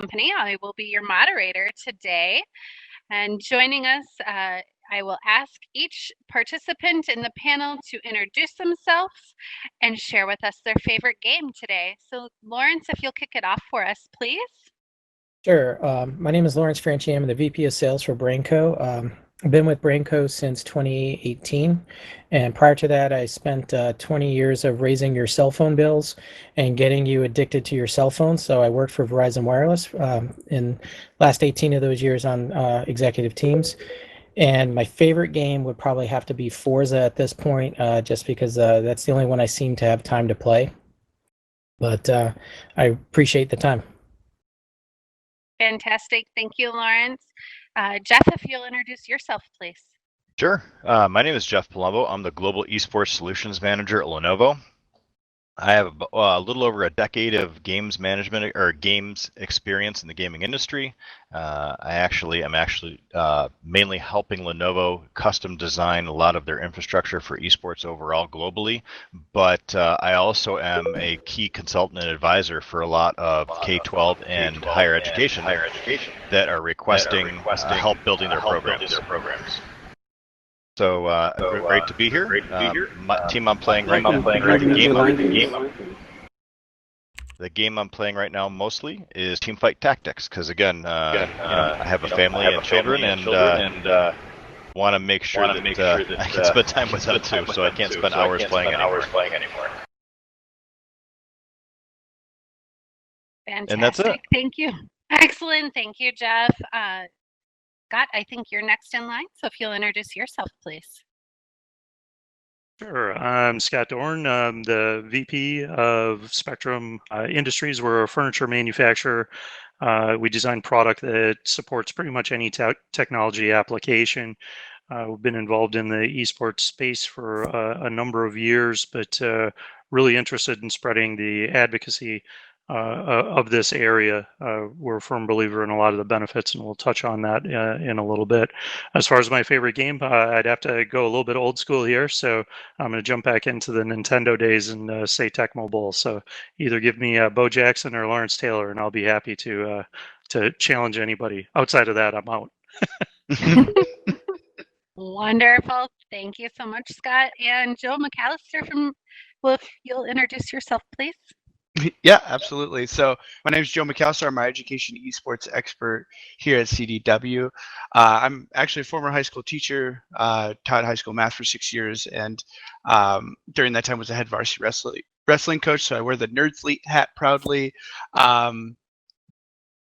Company. I will be your moderator today. And joining us, I will ask each participant in the panel to introduce themselves and share with us their favorite game today. So Lawrence, if you'll kick it off for us, please. Sure. My name is Lawrence Franchi. I'm the VP of Sales for Brainco. I've been with Brainco since 2018, and prior to that, I spent 20 years of raising your cell phone bills and getting you addicted to your cell phone. So I worked for Verizon Wireless in last 18 of those years on executive teams. And my favorite game would probably have to be Forza at this point, just because that's the only one I seem to have time to play. But I appreciate the time. Fantastic. Thank you, Lawrence. Jeff, if you'll introduce yourself, please. Sure. My name is Jeff Palumbo. I'm the Global Esports Solutions Manager at Lenovo. I have a little over a decade of games management or games experience in the gaming industry. I am mainly helping Lenovo custom design a lot of their infrastructure for esports overall globally, but I also am a key consultant and advisor for a lot of K-12 and higher education that are requesting help building their programs. So great to be here. My team I'm playing right now. The game I'm playing right now mostly is Teamfight Tactics because again, I have a family and children, and want to make sure that I can spend time with them too. So I can't spend hours playing anymore. Fantastic. And that's it. Thank you. Excellent. Thank you, Jeff. Scott, I think you're next in line, so if you'll introduce yourself, please. Sure. I'm Scott Dorn. I'm the VP of Spectrum Industries. We're a furniture manufacturer. We design product that supports pretty much any technology application. We've been involved in the esports space for a number of years, but really interested in spreading the advocacy of this area. We're a firm believer in a lot of the benefits, and we'll touch on that in a little bit. As far as my favorite game, I'd have to go a little bit old school here, so I'm going to jump back into the Nintendo days and say Tecmo Bowl. So either give me Bo Jackson or Lawrence Taylor, and I'll be happy to challenge anybody. Outside of that, I'm out. Wonderful. Thank you so much, Scott. And Joe McAllister if you'll introduce yourself, please. Yeah, absolutely. So my name is Joe McAllister. I'm our education esports expert here at CDW. I'm actually a former high school teacher, taught high school math for 6 years, and during that time was a head varsity wrestling coach, so I wear the Nerdslete hat proudly.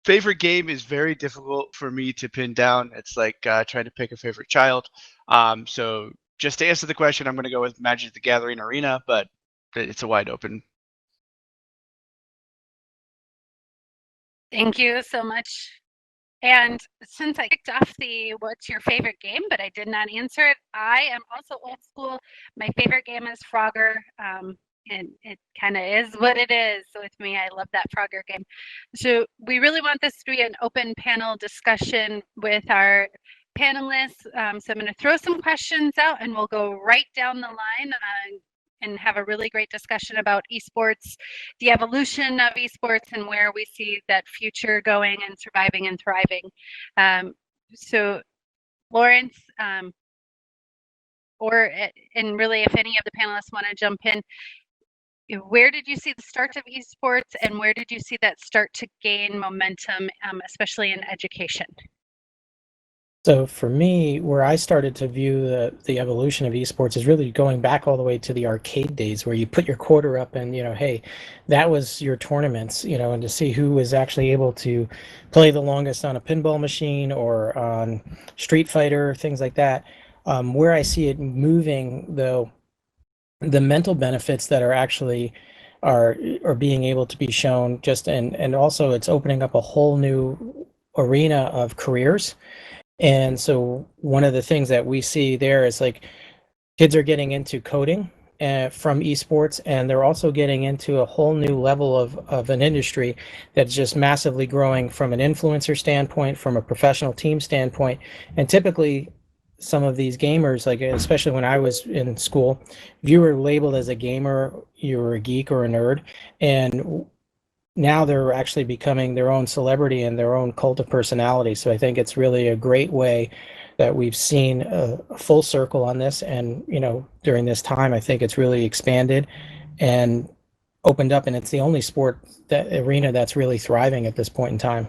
Favorite game is very difficult for me to pin down. It's like trying to pick a favorite child. So just to answer the question, I'm going to go with Magic the Gathering Arena, but it's a wide open. Thank you so much. And since I kicked off what's your favorite game, but I did not answer it, I am also old school. My favorite game is Frogger, and it kind of is what it is with me. I love that Frogger game. So we really want this to be an open panel discussion with our panelists. So I'm going to throw some questions out, and we'll go right down the line and have a really great discussion about esports, the evolution of esports, and where we see that future going and surviving and thriving. So Lawrence, and really if any of the panelists want to jump in, where did you see the start of esports, and where did you see that start to gain momentum, especially in education? So for me, where I started to view the evolution of esports is really going back all the way to the arcade days where you put your quarter up and, hey, that was your tournaments, and to see who was actually able to play the longest on a pinball machine or on Street Fighter, things like that. Where I see it moving, though, the mental benefits that are being able to be shown and also it's opening up a whole new arena of careers. And so one of the things that we see there is like kids are getting into coding from esports, and they're also getting into a whole new level of an industry that's just massively growing from an influencer standpoint, from a professional team standpoint. And typically some of these gamers, like especially when I was in school, if you were labeled as a gamer, you were a geek or a nerd. And now they're actually becoming their own celebrity and their own cult of personality. So I think it's really a great way that we've seen a full circle on this. And, during this time, I think it's really expanded and opened up, and it's the only sport that arena that's really thriving at this point in time.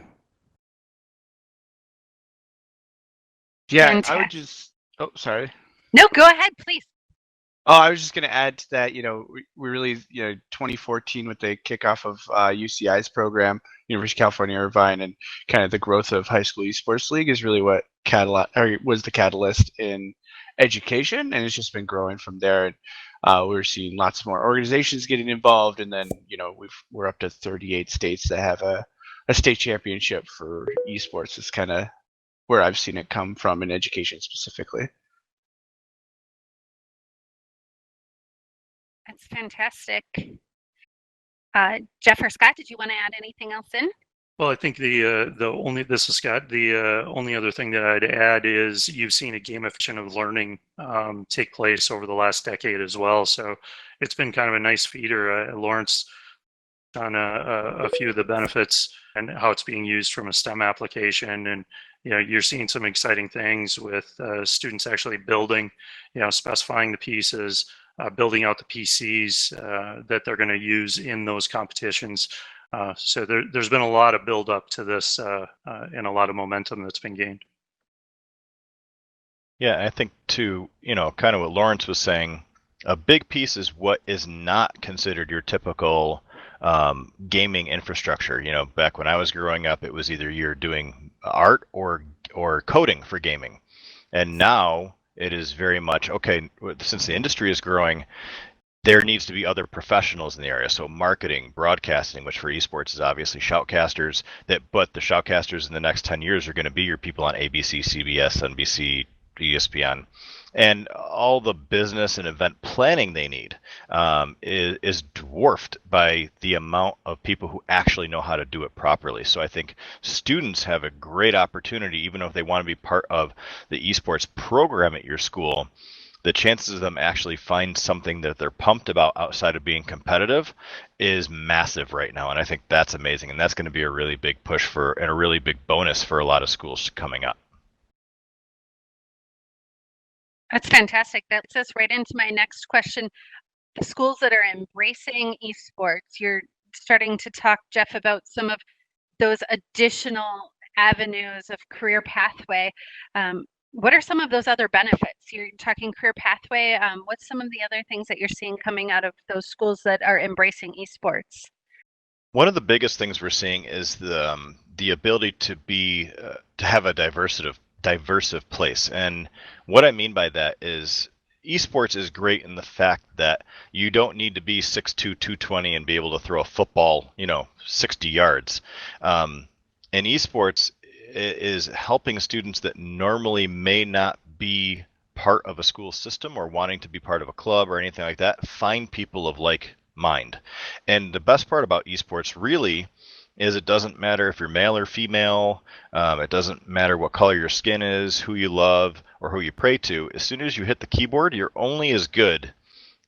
Yeah, I Fantastic. would just. Oh, sorry. No, go ahead, please. Oh, I was just going to add to that. We really, 2014 with the kickoff of UCI's program, University of California, Irvine, and kind of the growth of high school esports league is really what was the catalyst in education, and it's just been growing from there. And we're seeing lots more organizations getting involved, and then we're up to 38 states that have a state championship for esports. It's kind of where I've seen it come from in education specifically. That's fantastic. Jeff or Scott, did you want to add anything else in? Well, I think this is Scott. The only other thing that I'd add is you've seen a gamification of learning take place over the last decade as well. So it's been kind of a nice feeder. Lawrence on a few of the benefits and how it's being used from a STEM application, and you're seeing some exciting things with students actually building, specifying the pieces, building out the PCs that they're going to use in those competitions. So there's been a lot of build up to this and a lot of momentum that's been gained. Yeah, I think too, kind of what Lawrence was saying, a big piece is what is not considered your typical gaming infrastructure. Back when I was growing up, it was either you're doing art or coding for gaming. And now it is very much, okay, since the industry is growing, there needs to be other professionals in the area. So marketing, broadcasting, which for esports is obviously shoutcasters, but the shoutcasters in the next 10 years are going to be your people on ABC, CBS, NBC, ESPN. And all the business and event planning they need is dwarfed by the amount of people who actually know how to do it properly. So I think students have a great opportunity, even if they want to be part of the esports program at your school. The chances of them actually find something that they're pumped about outside of being competitive is massive right now. And I think that's amazing. And that's going to be a really big push and a really big bonus for a lot of schools coming up. That's fantastic. That leads us right into my next question. The schools that are embracing esports, you're starting to talk, Jeff, about some of those additional avenues of career pathway. What are some of those other benefits? You're talking career pathway. What's some of the other things that you're seeing coming out of those schools that are embracing esports? One of the biggest things we're seeing is the ability to have a diverse place. And what I mean by that is esports is great in the fact that you don't need to be 6'2", 220 and be able to throw a football, 60 yards. And esports is helping students that normally may not be part of a school system or wanting to be part of a club or anything like that, find people of like mind. And the best part about esports really is it doesn't matter if you're male or female. It doesn't matter what color your skin is, who you love, or who you pray to. As soon as you hit the keyboard, you're only as good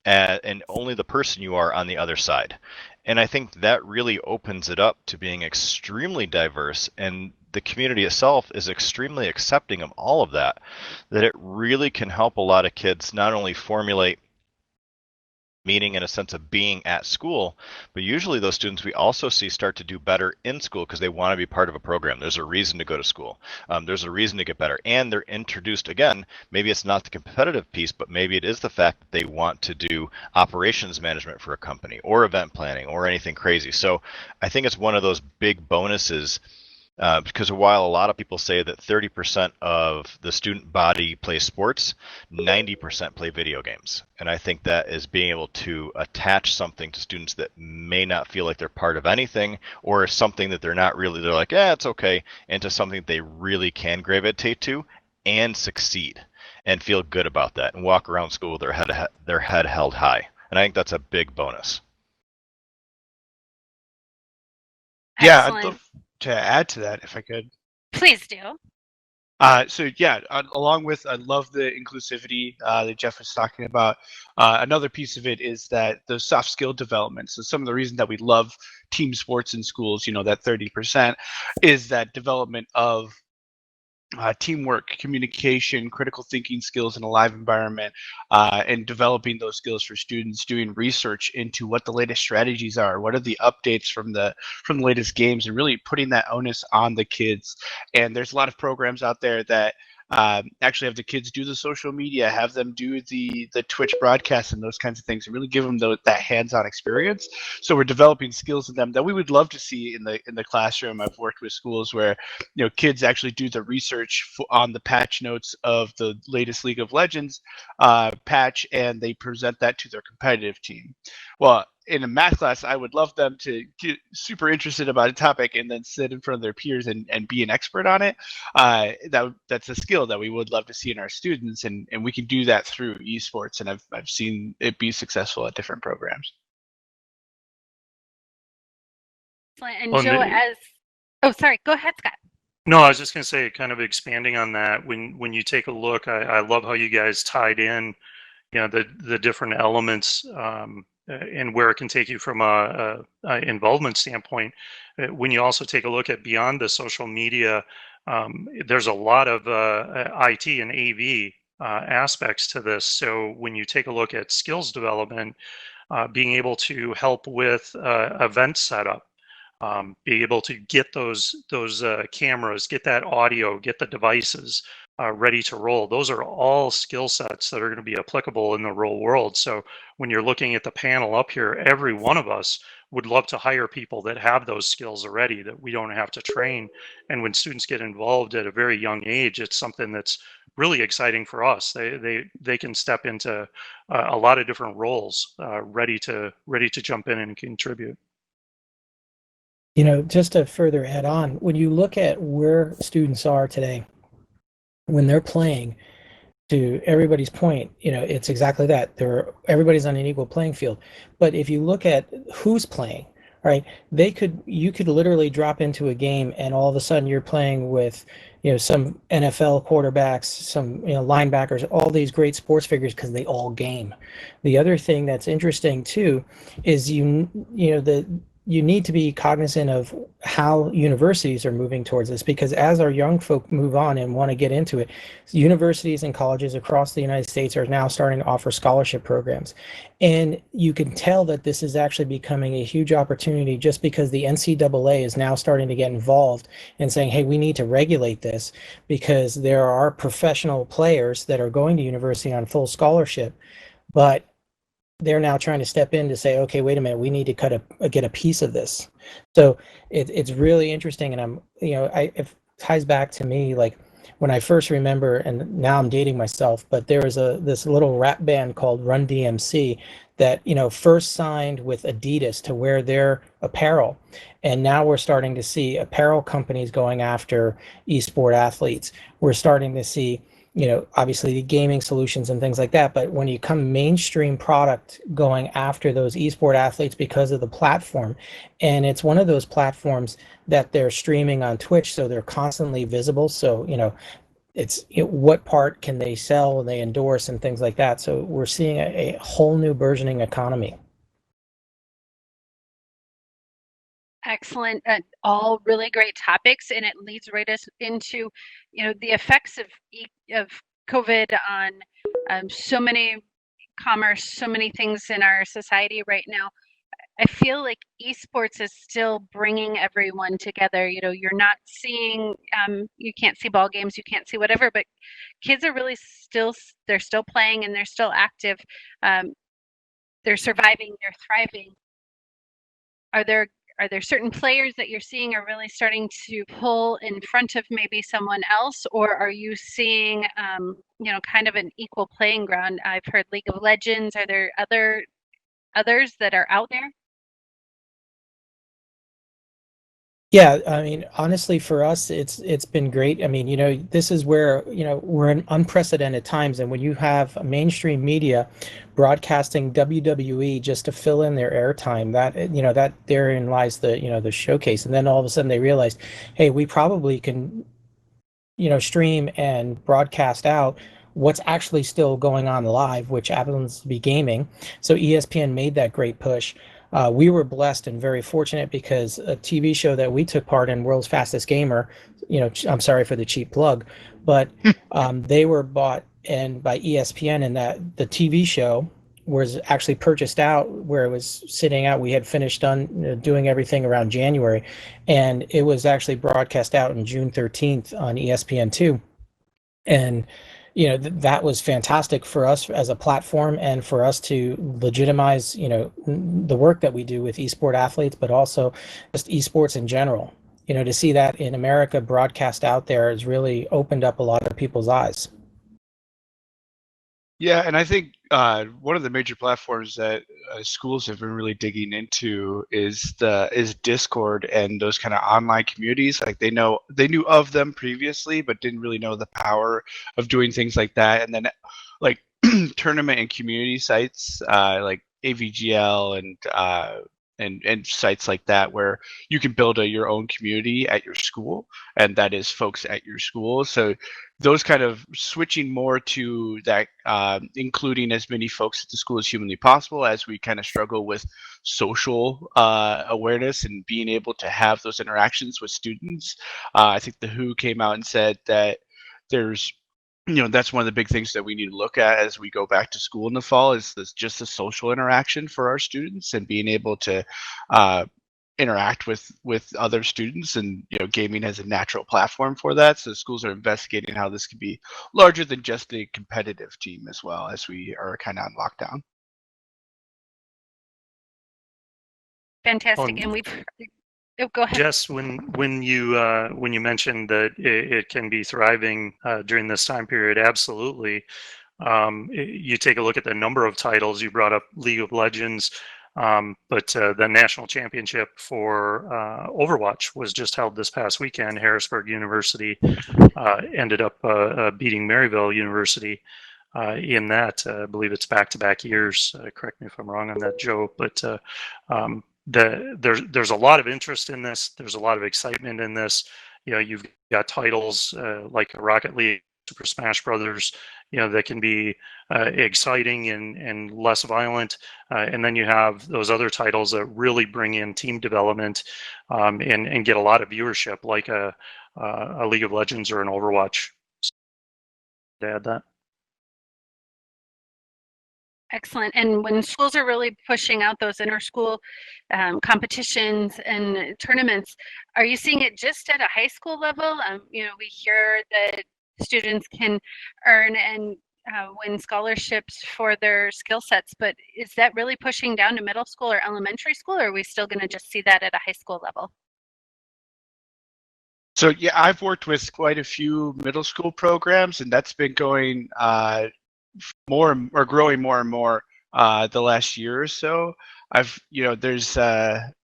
and only the person you are on the other side. And I think that really opens it up to being extremely diverse, and the community itself is extremely accepting of all of that it really can help a lot of kids not only formulate meaning in a sense of being at school, but usually those students we also see start to do better in school because they want to be part of a program. There's a reason to go to school. There's a reason to get better. And they're introduced, again, maybe it's not the competitive piece, but maybe it is the fact that they want to do operations management for a company or event planning or anything crazy. So I think it's one of those big bonuses because while a lot of people say that 30% of the student body plays sports, 90% play video games. And I think that is being able to attach something to students that may not feel like they're part of anything or something that they're like, it's okay, into something that they really can gravitate to and succeed and feel good about that and walk around school with their head held high. And I think that's a big bonus. Yeah, I'd love to add to that if I could. Please do. So yeah, along with I love the inclusivity that Jeff was talking about. Another piece of it is that the soft skill development. So some of the reason that we love team sports in schools, that 30%, is that development of teamwork, communication, critical thinking skills in a live environment, and developing those skills for students. Doing research into what the latest strategies are, what are the updates from the latest games, and really putting that onus on the kids. And there's a lot of programs out there that actually have the kids do the social media, have them do the Twitch broadcasts and those kinds of things, and really give them that hands-on experience. So we're developing skills in them that we would love to see in the classroom. I've worked with schools where kids actually do the research on the patch notes of the latest League of Legends patch, and they present that to their competitive team. Well, in a math class, I would love them to get super interested about a topic and then sit in front of their peers and be an expert on it. That's a skill that we would love to see in our students, and we can do that through esports. And I've seen it be successful at different programs. And Joe, sorry, go ahead, Scott. No, I was just going to say, kind of expanding on that. When you take a look, I love how you guys tied in, the different elements and where it can take you from a involvement standpoint. When you also take a look at beyond the social media, there's a lot of IT and AV aspects to this. So when you take a look at skills development, being able to help with event setup, be able to get those cameras, get that audio, get the devices ready to roll. Those are all skill sets that are going to be applicable in the real world. So when you're looking at the panel up here, every one of us would love to hire people that have those skills already, that we don't have to train. And when students get involved at a very young age, it's something that's really exciting for us. They can step into a lot of different roles, ready to jump in and contribute. Just to further add on, when you look at where students are today, when they're playing, to everybody's point, it's exactly that. Everybody's on an equal playing field. But if you look at who's playing, right, you could literally drop into a game and all of a sudden you're playing with, some NFL quarterbacks, some, linebackers, all these great sports figures because they all game. The other thing that's interesting too is you need to be cognizant of how universities are moving towards this, because as our young folk move on and want to get into it, universities and colleges across the United States are now starting to offer scholarship programs. And you can tell that this is actually becoming a huge opportunity just because the NCAA is now starting to get involved and saying, hey, we need to regulate this because there are professional players that are going to university on full scholarship, but they're now trying to step in to say, okay, wait a minute, we need to get a piece of this. So it's really interesting. And it ties back to me, like when I first remember, and now I'm dating myself, but there was this little rap band called Run DMC that, first signed with Adidas to wear their apparel. And now we're starting to see apparel companies going after esport athletes. We're starting to see obviously the gaming solutions and things like that. But when you come mainstream product going after those esport athletes because of the platform, and it's one of those platforms that they're streaming on Twitch, so they're constantly visible. So, it's what part can they sell and they endorse and things like that. So we're seeing a whole new burgeoning economy. Excellent. All really great topics, and it leads right us into, the effects of COVID on so many commerce, so many things in our society right now. I feel like esports is still bringing everyone together. You're not seeing, you can't see ball games, you can't see whatever, but kids are really they're still playing and they're still active. They're surviving, they're thriving. Are there certain players that you're seeing are really starting to pull in front of maybe someone else, or are you seeing, kind of an equal playing ground? I've heard League of Legends. Are there others that are out there? Yeah, I mean, honestly, for us, it's been great. I mean, this is where, we're in unprecedented times, and when you have mainstream media broadcasting WWE just to fill in their airtime, that therein lies the showcase. And then all of a sudden they realized, hey, we probably can stream and broadcast out what's actually still going on live, which happens to be gaming. So ESPN made that great push. We were blessed and very fortunate because a TV show that we took part in, World's Fastest Gamer, I'm sorry for the cheap plug, but they were bought and by ESPN, and that the TV show was actually purchased out where it was sitting out. We had finished doing everything around January, and it was actually broadcast out on June 13th on ESPN2. And that was fantastic for us as a platform and for us to legitimize the work that we do with esport athletes, but also just esports in general. To see that in America broadcast out there has really opened up a lot of people's eyes. Yeah, and I think one of the major platforms that schools have been really digging into is Discord and those kind of online communities. Like they knew of them previously, but didn't really know the power of doing things like that. And then like tournament and community sites like AVGL and sites like that where you can build your own community at your school, and that is folks at your school. So those kind of switching more to that, including as many folks at the school as humanly possible, as we kind of struggle with social awareness and being able to have those interactions with students. I think the WHO came out and said that there's that's one of the big things that we need to look at as we go back to school in the fall, is this just the social interaction for our students and being able to interact with other students. And gaming has a natural platform for that, so schools are investigating how this could be larger than just a competitive team, as well as we are kind of on lockdown. Fantastic. And go ahead. Jess, when you mentioned that it can be thriving during this time period, absolutely. You take a look at the number of titles. You brought up League of Legends, but the national championship for Overwatch was just held this past weekend. Harrisburg University ended up beating Maryville University in that. I believe it's back-to-back years. Correct me if I'm wrong on that, Joe. But there's a lot of interest in this. There's a lot of excitement in this. You've got titles like Rocket League, Super Smash Brothers, that can be exciting and less violent. And then you have those other titles that really bring in team development and get a lot of viewership, like a League of Legends or an Overwatch. To add that. Excellent. And when schools are really pushing out those inter-school competitions and tournaments, are you seeing it just at a high school level? We hear that students can earn and win scholarships for their skill sets, but is that really pushing down to middle school or elementary school, or are we still going to just see that at a high school level? So yeah, I've worked with quite a few middle school programs, and that's been going growing more and more the last year or so.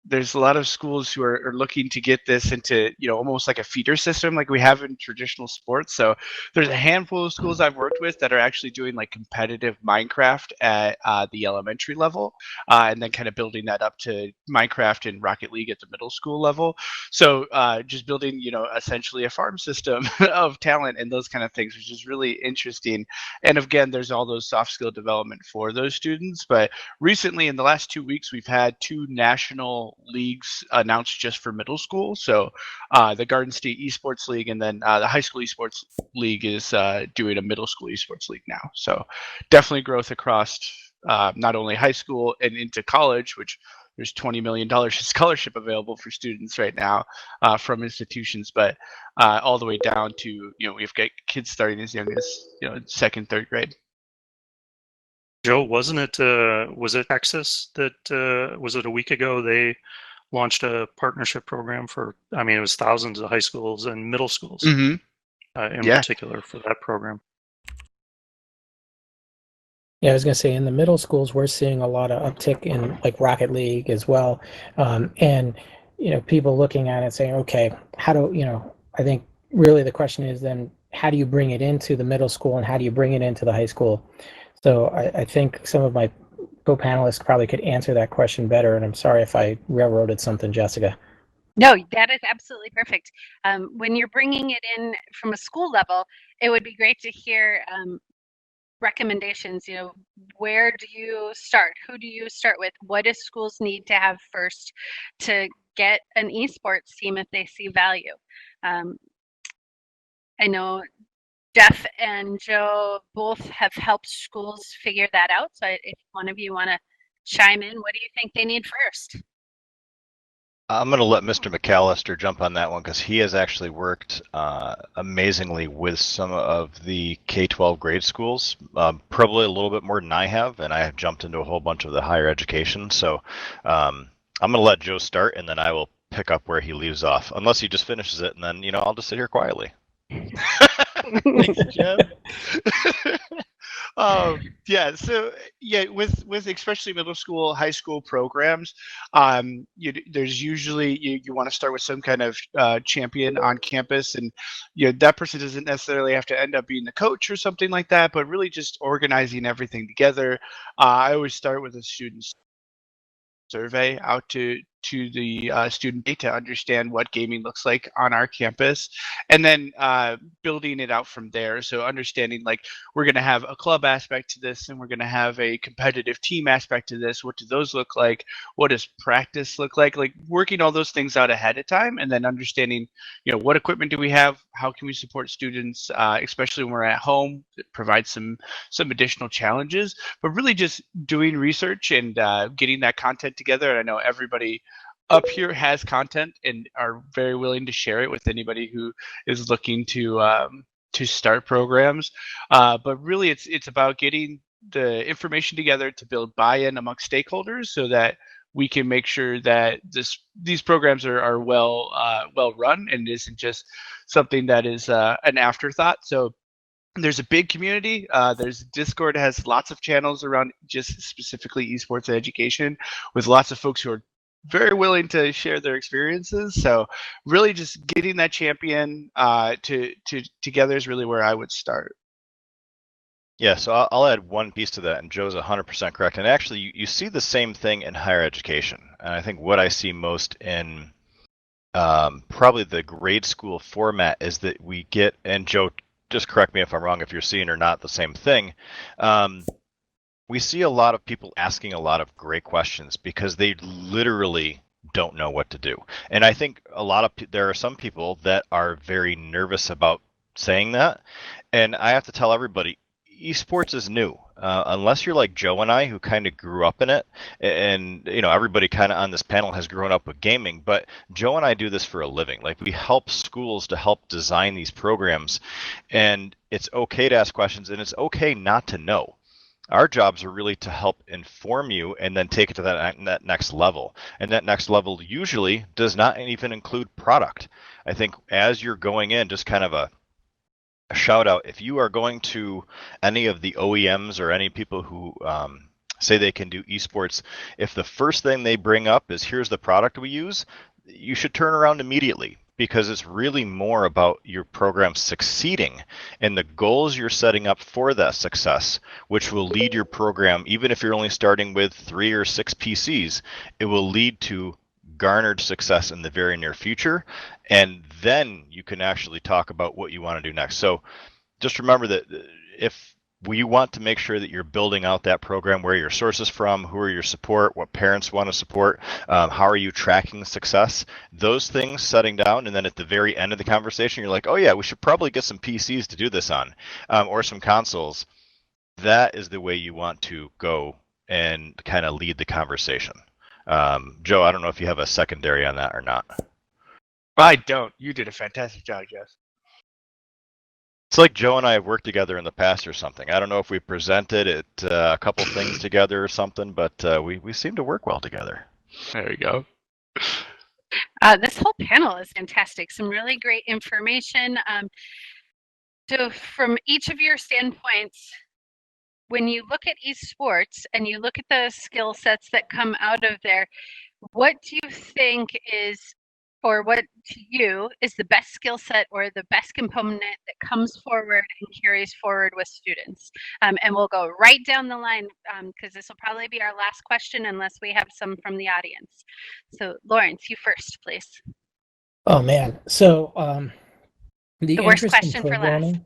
There's a lot of schools who are looking to get this into almost like a feeder system like we have in traditional sports. So there's a handful of schools I've worked with that are actually doing like competitive Minecraft at the elementary level, and then kind of building that up to Minecraft and Rocket League at the middle school level. So just building essentially a farm system of talent and those kind of things, which is really interesting. And again, there's all those soft skill development for those students. But recently, in the last 2 weeks, we've had 2 national leagues announced just for middle school. So the Garden State Esports League, and then the High School Esports League is doing a middle school esports league now. So definitely growth across not only high school and into college, which there's $20 million in scholarship available for students right now from institutions, but all the way down to, we've got kids starting as young as, 2nd, 3rd grade. Joe, was it Texas that, was it a week ago, they launched a partnership program for, it was thousands of high schools and middle schools in particular for that program. Yeah, I was going to say in the middle schools, we're seeing a lot of uptick in like Rocket League as well. And, people looking at it saying, okay, I think really the question is then how do you bring it into the middle school and how do you bring it into the high school? So I think some of my co-panelists probably could answer that question better. And I'm sorry if I railroaded something, Jessica. No, that is absolutely perfect. When you're bringing it in from a school level, it would be great to hear recommendations. Where do you start? Who do you start with? What do schools need to have first to get an esports team if they see value? I know Jeff and Joe both have helped schools figure that out. So if one of you want to chime in, what do you think they need first? I'm going to let Mr. McAllister jump on that one because he has actually worked amazingly with some of the K-12 grade schools, probably a little bit more than I have, and I have jumped into a whole bunch of the higher education. So I'm going to let Joe start, and then I will pick up where he leaves off, unless he just finishes it, and then I'll just sit here quietly. Thanks, Jeff. Yeah, so yeah, with especially middle school, high school programs, there's usually you want to start with some kind of champion on campus, and that person doesn't necessarily have to end up being the coach or something like that, but really just organizing everything together. I always start with a student survey out to the student to understand what gaming looks like on our campus, and then building it out from there. So understanding, like, we're going to have a club aspect to this, and we're going to have a competitive team aspect to this. What do those look like? What does practice look like? Like, working all those things out ahead of time, and then understanding, what equipment do we have? How can we support students, especially when we're at home? It provides some additional challenges, but really just doing research and getting that content together. And I know everybody up here has content and are very willing to share it with anybody who is looking to start programs. But really, it's about getting the information together to build buy-in amongst stakeholders, so that we can make sure that these programs are well run, and isn't just something that is an afterthought. So there's a big community. There's Discord has lots of channels around just specifically esports education, with lots of folks who are very willing to share their experiences. So really, just getting that champion to together is really where I would start. Yeah, so I'll add one piece to that, and Joe's 100% correct. And actually, you see the same thing in higher education. And I think what I see most in probably the grade school format is that we get, and Joe, just correct me if I'm wrong, if you're seeing or not the same thing. We see a lot of people asking a lot of great questions because they literally don't know what to do. And I think there are some people that are very nervous about saying that. And I have to tell everybody, esports is new. Unless you're like Joe and I, who kind of grew up in it, and everybody kind of on this panel has grown up with gaming, but Joe and I do this for a living. Like, we help schools to help design these programs, and it's okay to ask questions, and it's okay not to know. Our jobs are really to help inform you and then take it to that next level. And that next level usually does not even include product. I think as you're going in, just kind of a shout out, if you are going to any of the OEMs or any people who say they can do esports, if the first thing they bring up is here's the product we use, you should turn around immediately, because it's really more about your program succeeding and the goals you're setting up for that success, which will lead your program, even if you're only starting with 3 or 6 PCs, it will lead to garnered success in the very near future. And then you can actually talk about what you want to do next. So just remember that if we want to make sure that you're building out that program, where your sources from, who are your support, what parents want to support, how are you tracking success, those things setting down, and then at the very end of the conversation, you're like, oh yeah, we should probably get some PCs to do this on, or some consoles. That is the way you want to go and kind of lead the conversation. Joe, I don't know if you have a secondary on that or not. I don't. You did a fantastic job, Jeff. It's like Joe and I have worked together in the past or something. I don't know if we presented it a couple things together or something, but we seem to work well together. There you go. This whole panel is fantastic. Some really great information. So from each of your standpoints, when you look at esports and you look at the skill sets that come out of there, what do you think is, or what to you is the best skill set or the best component that comes forward and carries forward with students? And we'll go right down the line, because this will probably be our last question unless we have some from the audience. So Lawrence, you first, please. Oh man. So the The worst interest in question for last. programming.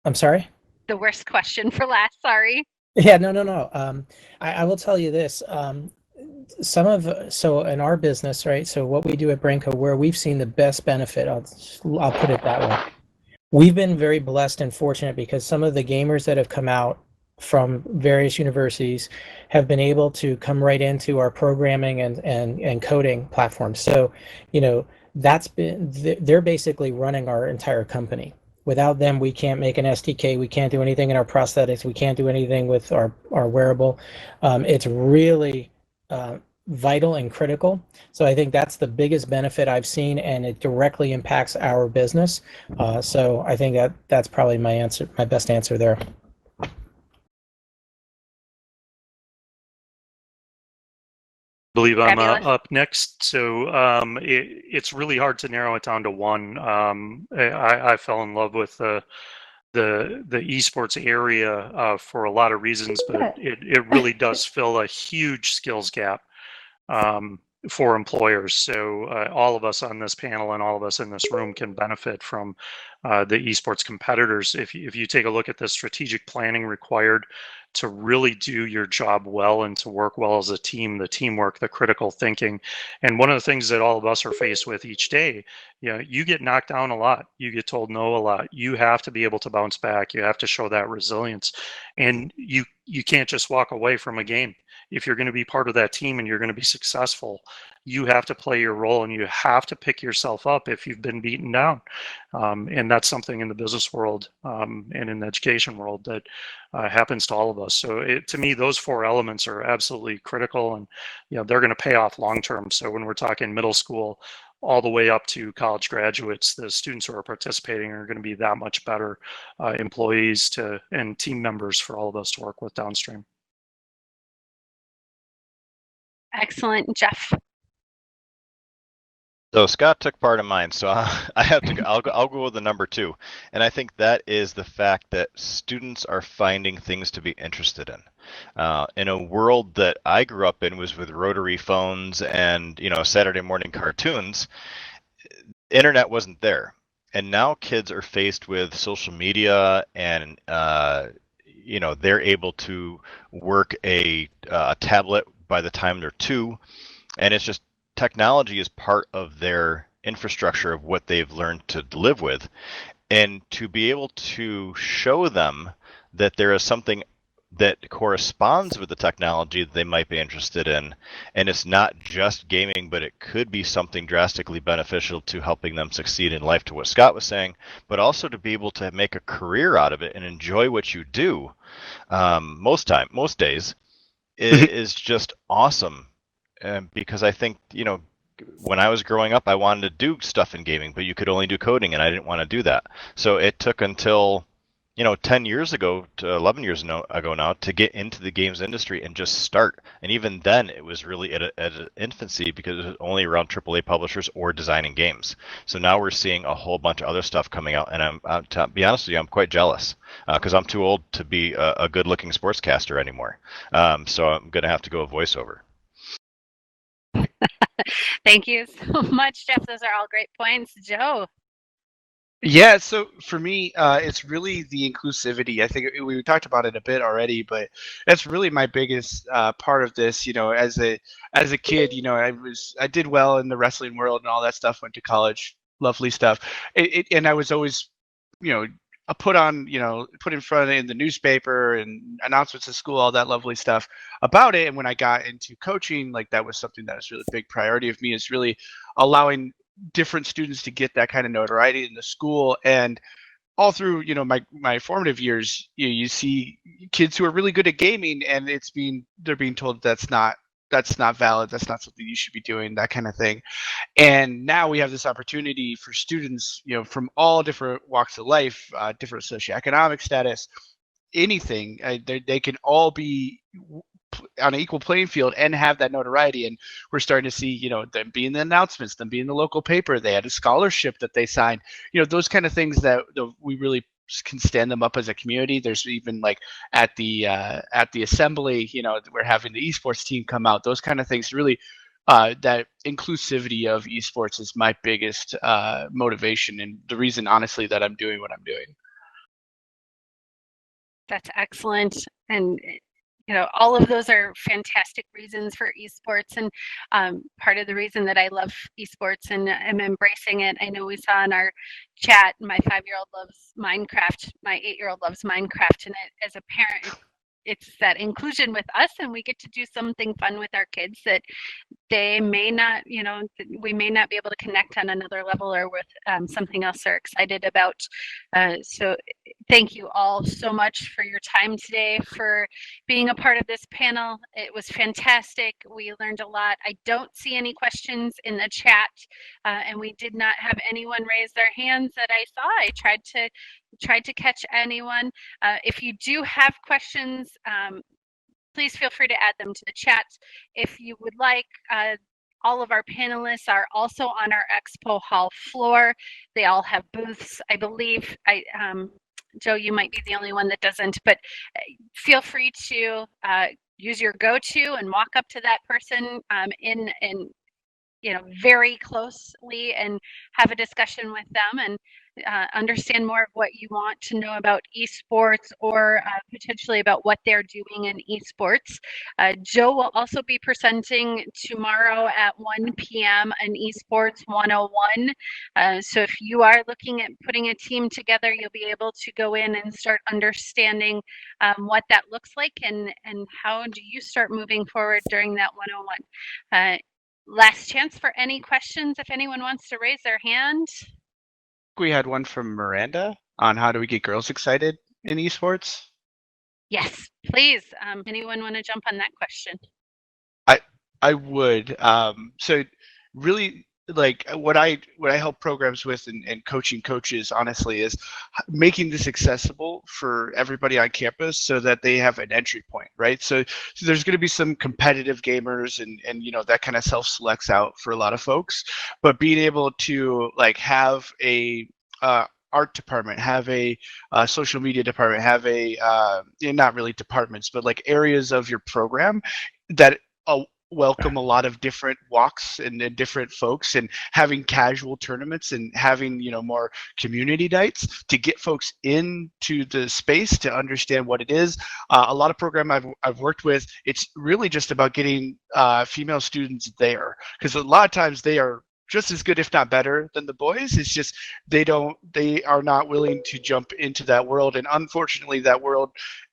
I'm sorry. The worst question for last. Sorry. Yeah, no. I will tell you this. So in our business, right? So what we do at Branco, where we've seen the best benefit, I'll put it that way. We've been very blessed and fortunate because some of the gamers that have come out from various universities have been able to come right into our programming and coding platforms. So, you know, they're basically running our entire company. Without them, we can't make an SDK. We can't do anything in our prosthetics. We can't do anything with our wearable. It's really vital and critical. So I think that's the biggest benefit I've seen, and it directly impacts our business. So I think that's probably my answer, my best answer there. Believe I'm Fabulous. up next. So it's really hard to narrow it down to one. I fell in love with the esports area for a lot of reasons, but it really does fill a huge skills gap for employers. So all of us on this panel and all of us in this room can benefit from the esports competitors. If you take a look at the strategic planning required to really do your job well and to work well as a team, the teamwork, the critical thinking. And one of the things that all of us are faced with each day, you get knocked down a lot. You get told no a lot. You have to be able to bounce back. You have to show that resilience. And you can't just walk away from a game. If you're going to be part of that team and you're going to be successful, you have to play your role and you have to pick yourself up if you've been beaten down. And that's something in the business world and in the education world that happens to all of us. So to me, those four elements are absolutely critical, and they're going to pay off long term. So when we're talking middle school all the way up to college graduates, the students who are participating are going to be that much better employees and team members for all of us to work with downstream. Excellent, Jeff. So Scott took part of mine, so I have to. I'll go with the number 2, and I think that is the fact that students are finding things to be interested in. In a world that I grew up in was with rotary phones and Saturday morning cartoons, internet wasn't there, and now kids are faced with social media, and they're able to work a tablet by the time they're 2, and it's just. Technology is part of their infrastructure of what they've learned to live with. And to be able to show them that there is something that corresponds with the technology that they might be interested in, and it's not just gaming, but it could be something drastically beneficial to helping them succeed in life, to what Scott was saying, but also to be able to make a career out of it and enjoy what you do most days is just awesome. Because I think, when I was growing up, I wanted to do stuff in gaming, but you could only do coding, and I didn't want to do that. So it took until, 10 years ago to 11 years ago now to get into the games industry and just start. And even then, it was really at an infancy because it was only around AAA publishers or designing games. So now we're seeing a whole bunch of other stuff coming out, and to be honest with you, I'm quite jealous because I'm too old to be a good-looking sportscaster anymore. So I'm going to have to go voiceover. Thank you so much, Jeff. Those are all great points. Joe. Yeah, so for me, it's really the inclusivity. I think we talked about it a bit already, but that's really my biggest part of this. As a kid, I did well in the wrestling world and all that stuff. Went to college, lovely stuff, and I was always, put in front in the newspaper and announcements at school, all that lovely stuff about it. And when I got into coaching, like that was something that was really a big priority of me, is really allowing different students to get that kind of notoriety in the school. And all through my formative years, you see kids who are really good at gaming, and they're being told that's not valid, that's not something you should be doing, that kind of thing. And now we have this opportunity for students, from all different walks of life, different socioeconomic status, anything. They can all be on an equal playing field and have that notoriety. And we're starting to see, them being the announcements, them being the local paper. They had a scholarship that they signed. Those kind of things that we really can stand them up as a community. There's even like at the assembly, we're having the esports team come out. Those kind of things really that inclusivity of esports is my biggest motivation, and the reason, honestly, that I'm doing what I'm doing. That's excellent. And all of those are fantastic reasons for esports, and part of the reason that I love esports and am embracing it. I know we saw in our chat, my 5-year-old loves Minecraft, my 8-year-old loves Minecraft, and as a parent, it's that inclusion with us, and we get to do something fun with our kids that they may not, we may not be able to connect on another level or with something else they're excited about. So thank you all so much for your time today, for being a part of this panel. It was fantastic. We learned a lot. I don't see any questions in the chat, and we did not have anyone raise their hands that I saw. I tried to catch anyone. If you do have questions, please feel free to add them to the chat. If you would like, all of our panelists are also on our expo hall floor. They all have booths. I believe, Joe, you might be the only one that doesn't, but feel free to use your go-to and walk up to that person in very closely and have a discussion with them and understand more of what you want to know about esports, or potentially about what they're doing in esports. Joe will also be presenting tomorrow at 1 p.m. an Esports 101. So if you are looking at putting a team together, you'll be able to go in and start understanding what that looks like, and how do you start moving forward during that 101. Last chance for any questions if anyone wants to raise their hand. We had one from Miranda on how do we get girls excited in esports. Yes, please. Anyone want to jump on that question? I would. So really, like what I help programs with and coaching coaches, honestly, is making this accessible for everybody on campus so that they have an entry point, right? So there's going to be some competitive gamers, and that kind of self-selects out for a lot of folks, but being able to like have a art department, have a social media department, have a not really departments, but like areas of your program that welcome a lot of different walks and different folks, and having casual tournaments and having more community nights to get folks into the space to understand what it is. A lot of program I've worked with, it's really just about getting female students there, because a lot of times they are just as good, if not better, than the boys. It's just they are not willing to jump into that world, and unfortunately that world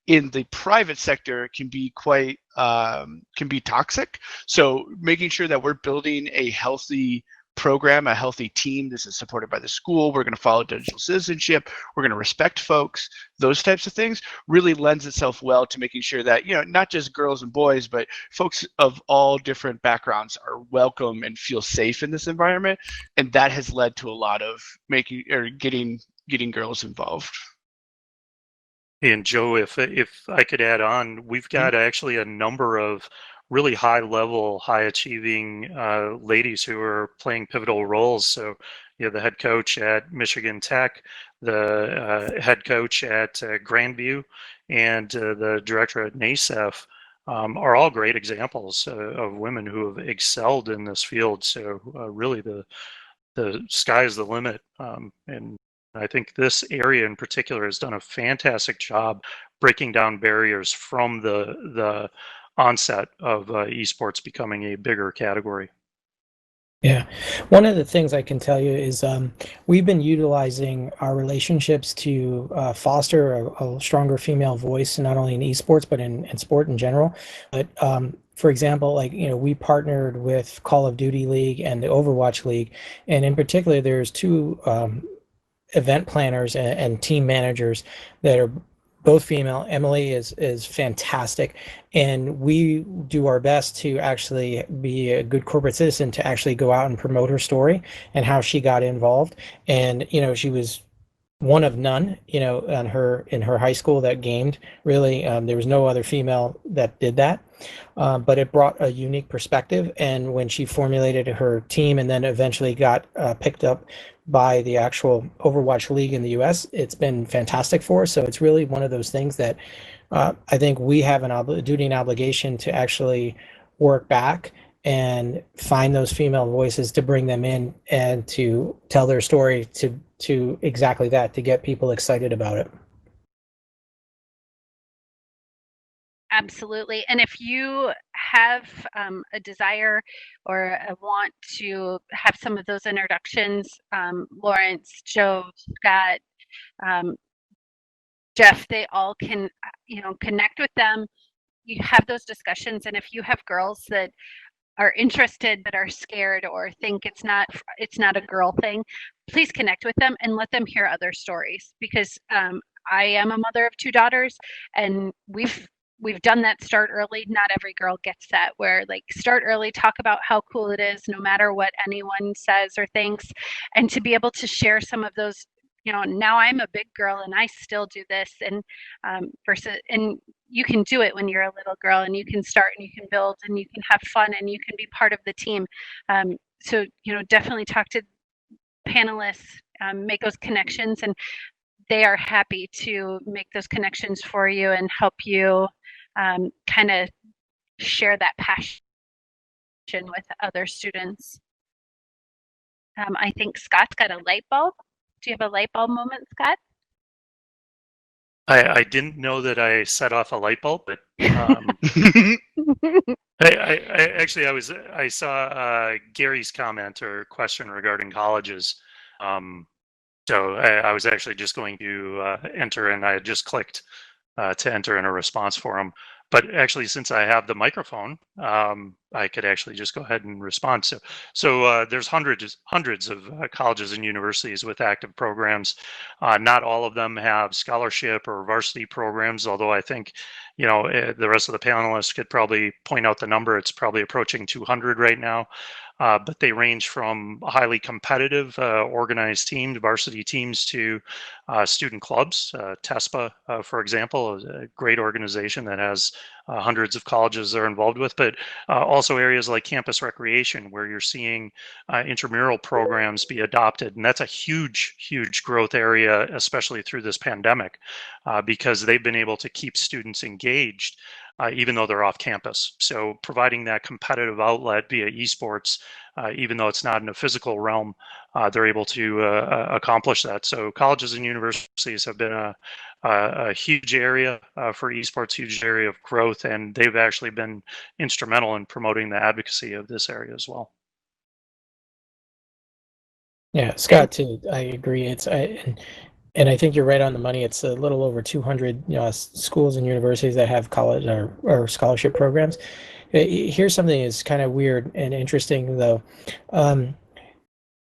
in the private sector can be quite can be toxic. So making sure that we're building a healthy program, a healthy team. This is supported by the school. We're going to follow digital citizenship. We're going to respect folks. Those types of things really lends itself well to making sure that not just girls and boys, but folks of all different backgrounds are welcome and feel safe in this environment. And that has led to a lot of getting girls involved. And Joe, if I could add on, we've got actually a number of really high level, high achieving ladies who are playing pivotal roles. So, the head coach at Michigan Tech, the head coach at Grandview, and the director at NASEF are all great examples of women who have excelled in this field. So, really, the sky is the limit, and I think this area in particular has done a fantastic job breaking down barriers from the onset of esports becoming a bigger category. Yeah. One of the things I can tell you is we've been utilizing our relationships to foster a stronger female voice, not only in esports, but in sport in general. But for example, we partnered with Call of Duty League and the Overwatch League. And in particular, there's two event planners and team managers that are both female. Emily is fantastic, and we do our best to actually be a good corporate citizen to actually go out and promote her story and how she got involved. And she was one of none, in her high school that gamed. Really, there was no other female that did that. But it brought a unique perspective. And when she formulated her team and then eventually got picked up by the actual Overwatch League in the US, it's been fantastic for us. So it's really one of those things that I think we have a duty and obligation to actually work back and find those female voices to bring them in and to tell their story to exactly that, to get people excited about it. Absolutely. And if you have a desire or a want to have some of those introductions, Lawrence, Joe, Scott, Jeff, they all can, connect with them. You have those discussions. And if you have girls that are interested but are scared or think it's not a girl thing, please connect with them and let them hear other stories, because I am a mother of 2 daughters, and we've done that start early. Not every girl gets that, where like start early, talk about how cool it is no matter what anyone says or thinks, and to be able to share some of those. Now I'm a big girl and I still do this, and you can do it when you're a little girl, and you can start and you can build and you can have fun and you can be part of the team. So definitely talk to panelists, make those connections, and they are happy to make those connections for you and help you kind of share that passion with other students. I think Scott's got a light bulb. Do you have a light bulb moment, Scott? I didn't know that I set off a light bulb, but I saw Gary's comment or question regarding colleges. So I was actually just going to enter, and I had just clicked to enter in a response for him. But actually, since I have the microphone, I could actually just go ahead and respond. So there's hundreds of colleges and universities with active programs. Not all of them have scholarship or varsity programs, although I think, the rest of the panelists could probably point out the number. It's probably approaching 200 right now. But they range from highly competitive organized teams, varsity teams, to student clubs. TESPA, for example, is a great organization that has hundreds of colleges they're involved with, but also areas like campus recreation, where you're seeing intramural programs be adopted. And that's a huge growth area, especially through this pandemic, because they've been able to keep students engaged even though they're off campus. So providing that competitive outlet via esports, even though it's not in a physical realm, they're able to accomplish that. So colleges and universities have been a huge area for esports, huge area of growth, and they've actually been instrumental in promoting the advocacy of this area as well. Yeah, Scott, too. I agree. And I think you're right on the money. It's a little over 200 schools and universities that have college or scholarship programs. Here's something that's kind of weird and interesting, though.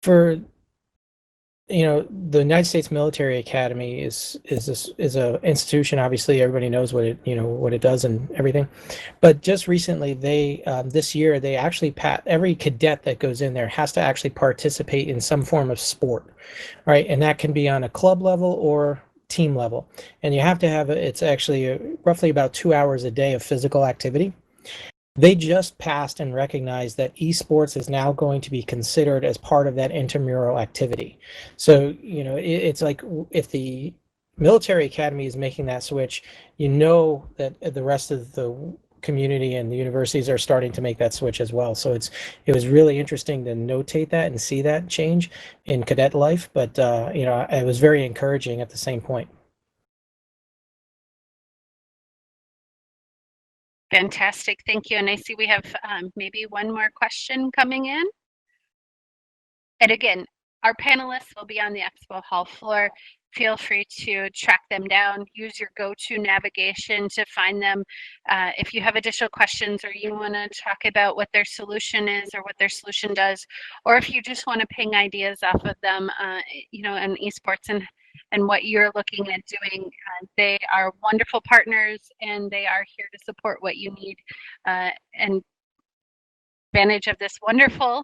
For the United States Military Academy is a institution. Obviously, everybody knows what it does and everything. But just recently, this year they actually every cadet that goes in there has to actually participate in some form of sport, right? And that can be on a club level or team level. And you have to have it's actually roughly about 2 hours a day of physical activity. They just passed and recognized that esports is now going to be considered as part of that intramural activity. So, it's like if the military academy is making that switch, that the rest of the community and the universities are starting to make that switch as well. So it was really interesting to notate that and see that change in cadet life. But, it was very encouraging at the same point. Fantastic. Thank you. And I see we have maybe one more question coming in. And again, our panelists will be on the expo hall floor. Feel free to track them down. Use your go-to navigation to find them. If you have additional questions, or you want to talk about what their solution is or what their solution does, or if you just want to ping ideas off of them, in esports and what you're looking at doing, they are wonderful partners, and they are here to support what you need and advantage of this wonderful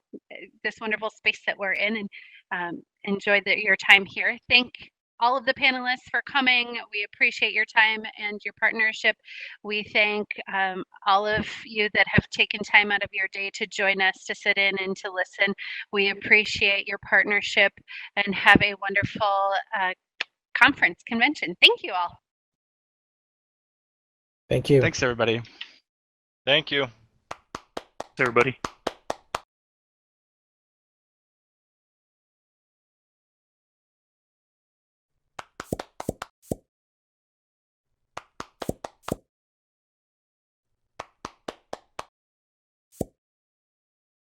space that we're in, and enjoy your time here. Thank all of the panelists for coming. We appreciate your time and your partnership. We thank all of you that have taken time out of your day to join us, to sit in and to listen. We appreciate your partnership, and have a wonderful convention. Thank you all. Thank you. Thanks, everybody. Thank you. Everybody.